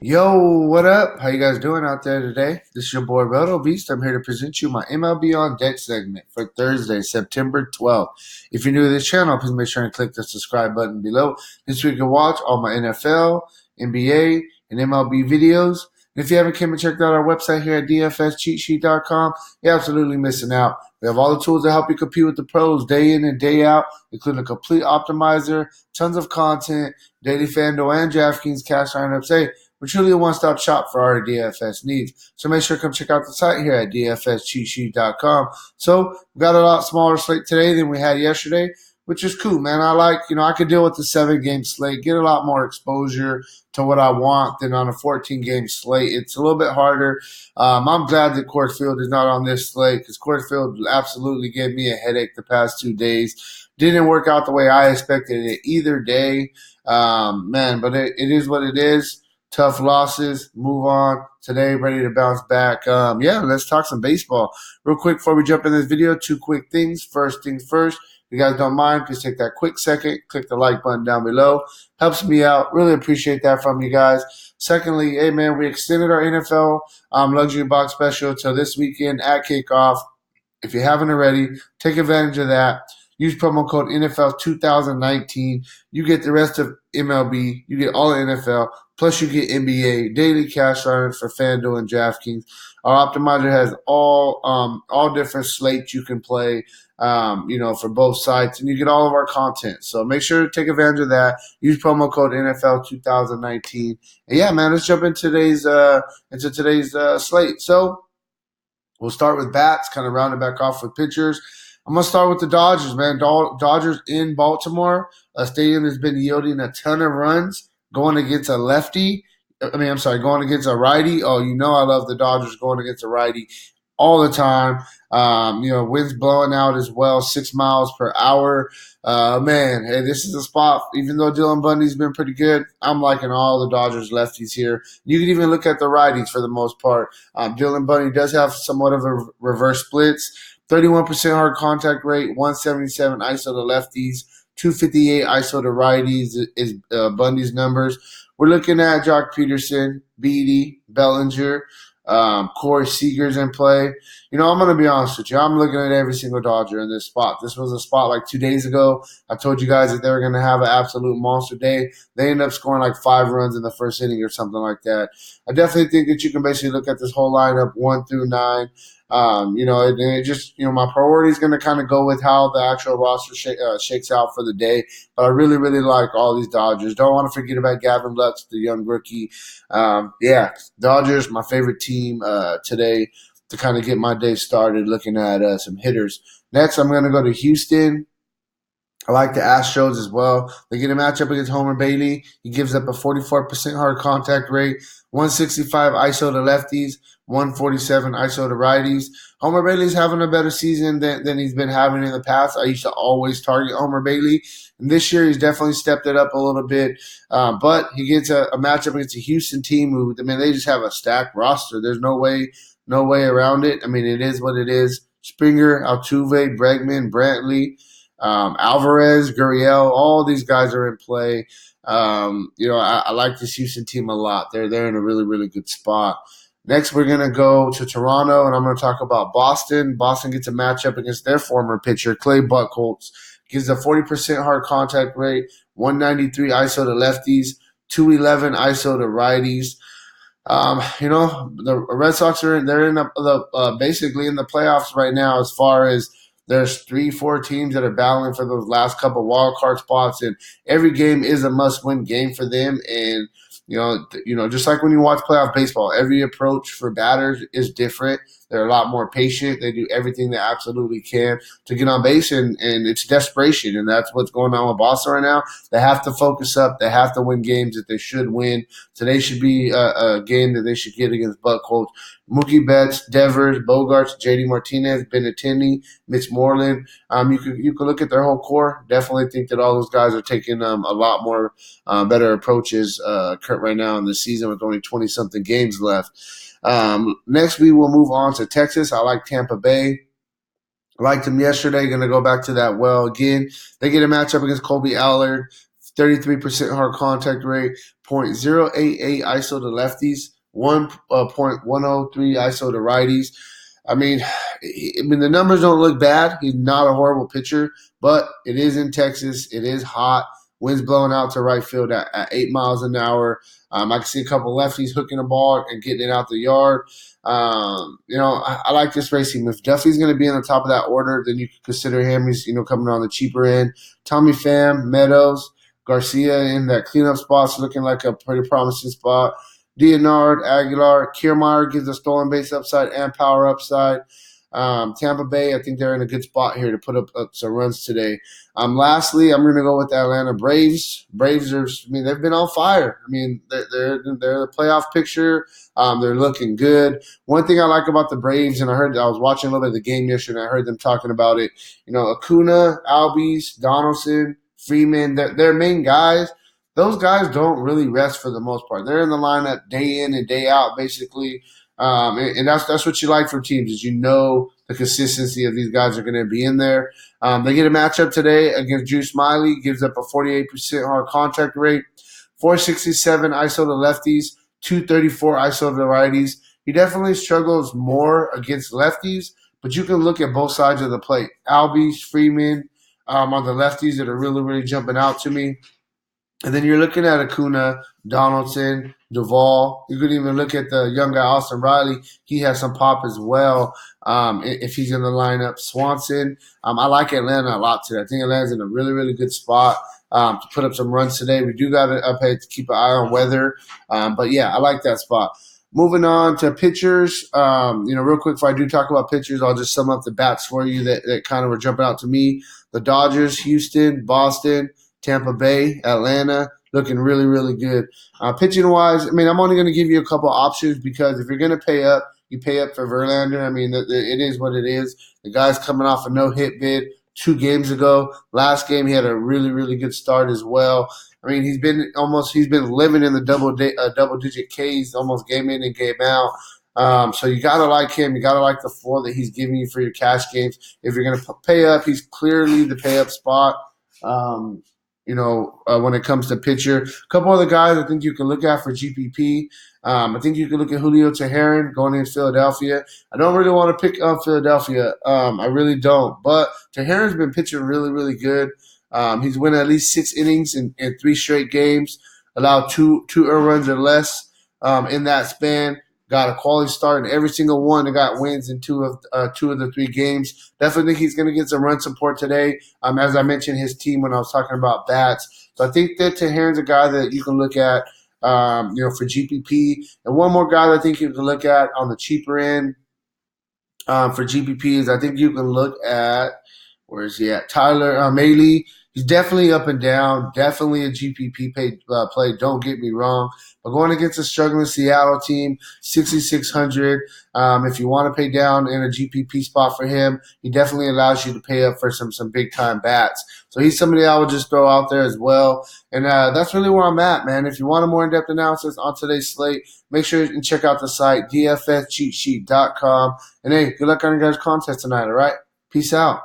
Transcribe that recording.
Yo, what up? How you guys doing out there today? This is your boy Roto Beast. I'm here to present you my MLB On Deck segment for Thursday, September 12th. If you're new to this channel, please make sure and click the subscribe button below. This way you can watch all my NFL, NBA, and MLB videos. And if you haven't came and checked out our website here at dfscheatsheet.com, you're absolutely missing out. We have all the tools to help you compete with the pros day in and day out, including a complete optimizer, tons of content, daily FanDuel and DraftKings cash lineups. Hey, we're truly a one-stop shop for our DFS needs. So make sure to come check out the site here at dfscheatsheet.com. So we got a lot smaller slate today than we had yesterday, which is cool, man. I could deal with the 7-game slate, get a lot more exposure to what I want than on a 14-game slate. It's a little bit harder. I'm glad that Coors Field is not on this slate because Coors Field absolutely gave me a headache the past 2 days. Didn't work out the way I expected it either day. But it is what it is. Tough losses, move on. Today, ready to bounce back. Let's talk some baseball. Real quick before we jump in this video, two quick things. First things first, if you guys don't mind, please take that quick second, click the like button down below. Helps me out. Really appreciate that from you guys. Secondly, hey man, we extended our NFL luxury box special till this weekend at kickoff. If you haven't already, take advantage of that. Use promo code NFL 2019. You get the rest of MLB. You get all the NFL. Plus, you get NBA daily cash lineups for FanDuel and DraftKings. Our optimizer has all different slates you can play, for both sites, and you get all of our content. So make sure to take advantage of that. Use promo code NFL 2019. And yeah, man, let's jump into today's slate. So we'll start with bats, kind of round it back off with pitchers. I'm going to start with the Dodgers, man. Dodgers in Baltimore, a stadium that's been yielding a ton of runs, going against a lefty. Going against a righty. Oh, I love the Dodgers going against a righty all the time. Winds blowing out as well, 6 miles per hour. Hey, this is a spot. Even though Dylan Bundy's been pretty good, I'm liking all the Dodgers lefties here. You can even look at the righties for the most part. Dylan Bundy does have somewhat of a reverse splits. 31% hard contact rate, 177 ISO to lefties, 258 ISO to righties is Bundy's numbers. We're looking at Jock Peterson, Beatty, Bellinger, Corey Seager's in play. I'm going to be honest with you. I'm looking at every single Dodger in this spot. This was a spot like 2 days ago. I told you guys that they were going to have an absolute monster day. They ended up scoring like 5 runs in the first inning or something like that. I definitely think that you can basically look at this whole lineup 1 through 9. My priority is going to kind of go with how the actual roster shakes out for the day. But I really, really like all these Dodgers. Don't want to forget about Gavin Lux, the young rookie. Dodgers, my favorite team today to kind of get my day started looking at some hitters. Next, I'm going to go to Houston. I like the Astros as well. They get a matchup against Homer Bailey. He gives up a 44% hard contact rate, 165 ISO to lefties, 147 ISO to righties. Homer Bailey's having a better season than he's been having in the past. I used to always target Homer Bailey. And this year, he's definitely stepped it up a little bit. But he gets a matchup against a Houston team who, they just have a stacked roster. There's no way around it. It is what it is. Springer, Altuve, Bregman, Brantley, Alvarez, Gurriel, all these guys are in play. I like this Houston team a lot. They're in a really, really good spot. Next, we're going to go to Toronto, and I'm going to talk about Boston. Boston gets a matchup against their former pitcher, Clay Buchholz. Gives a 40% hard contact rate, 193 ISO to lefties, 211 ISO to righties. The Red Sox they're basically in the playoffs right now as far as there's 3-4 teams that are battling for those last couple wild card spots, and every game is a must-win game for them. And just like when you watch playoff baseball, every approach for batters is different. They're a lot more patient. They do everything they absolutely can to get on base, and it's desperation, and that's what's going on with Boston right now. They have to focus up. They have to win games that they should win. Today should be a game that they should get against Buckholz. Mookie Betts, Devers, Bogarts, JD Martinez, Benintendi, Mitch Moreland. You can look at their whole core. Definitely think that all those guys are taking a lot more better approaches right now in the season with only 20-something games left. Next, we will move on to Texas. I like Tampa Bay. I liked them yesterday. Going to go back to that well again. They get a matchup against Colby Allard. 33% hard contact rate, .088 ISO to lefties, 1.103 ISO to righties. I mean, the numbers don't look bad. He's not a horrible pitcher, but it is in Texas. It is hot. Wind's blowing out to right field at 8 miles an hour. I can see a couple lefties hooking the ball and getting it out the yard. I like this race team. If Duffy's going to be on the top of that order, then you could consider him. He's, coming on the cheaper end. Tommy Pham, Meadows, Garcia in that cleanup spot's looking like a pretty promising spot. Leonard, Aguilar, Kiermaier gives a stolen base upside and power upside. Tampa Bay, I think they're in a good spot here to put up some runs today. Lastly, I'm going to go with the Atlanta Braves. Braves they've been on fire. They're the playoff picture. They're looking good. One thing I like about the Braves, and I was watching a little bit of the game yesterday, and I heard them talking about it. Acuna, Albies, Donaldson, Freeman, they're main guys. Those guys don't really rest for the most part. They're in the lineup day in and day out, basically. And that's what you like from teams is the consistency of these guys are going to be in there. They get a matchup today against Drew Smyly, gives up a 48% hard contact rate, 467 ISO to lefties, 234 ISO to righties. He definitely struggles more against lefties, but you can look at both sides of the plate. Albies, Freeman on the lefties that are really, really jumping out to me. And then you're looking at Acuna, Donaldson, Duvall. You could even look at the young guy, Austin Riley. He has some pop as well if he's in the lineup. Swanson. I like Atlanta a lot today. I think Atlanta's in a really, really good spot to put up some runs today. We do got to keep an eye on weather. But, yeah, I like that spot. Moving on to pitchers, real quick before I do talk about pitchers, I'll just sum up the bats for you that kind of were jumping out to me. The Dodgers, Houston, Boston, Tampa Bay, Atlanta, looking really, really good. Pitching-wise, I'm only going to give you a couple options because if you're going to pay up, you pay up for Verlander. It is what it is. The guy's coming off a no-hit bid 2 games ago. Last game, he had a really, really good start as well. He's been living in the double-digit Ks almost game in and game out. So you got to like him. You got to like the floor that he's giving you for your cash games. If you're going to pay up, he's clearly the pay-up spot. When it comes to pitcher. A couple other guys I think you can look at for GPP. I think you can look at Julio Teheran going in Philadelphia. I don't really want to pick up Philadelphia. I really don't. But Teheran's been pitching really, really good. He's won at least 6 innings in 3 straight games, allowed two earned runs or less in that span. Got a quality start in every single one and got wins in 2 of the 3 games. Definitely think he's going to get some run support today. As I mentioned, his team when I was talking about bats. So I think that Teheran's a guy that you can look at, for GPP. And one more guy that I think you can look at on the cheaper end for GPP is I think you can look at, where is he at? Tyler Mahle. He's definitely up and down, definitely a GPP play, don't get me wrong. But going against a struggling Seattle team, 6,600. If you want to pay down in a GPP spot for him, he definitely allows you to pay up for some big-time bats. So he's somebody I would just throw out there as well. And that's really where I'm at, man. If you want a more in-depth analysis on today's slate, make sure you check out the site, dfscheatsheet.com. And, hey, good luck on your guys' contest tonight, all right? Peace out.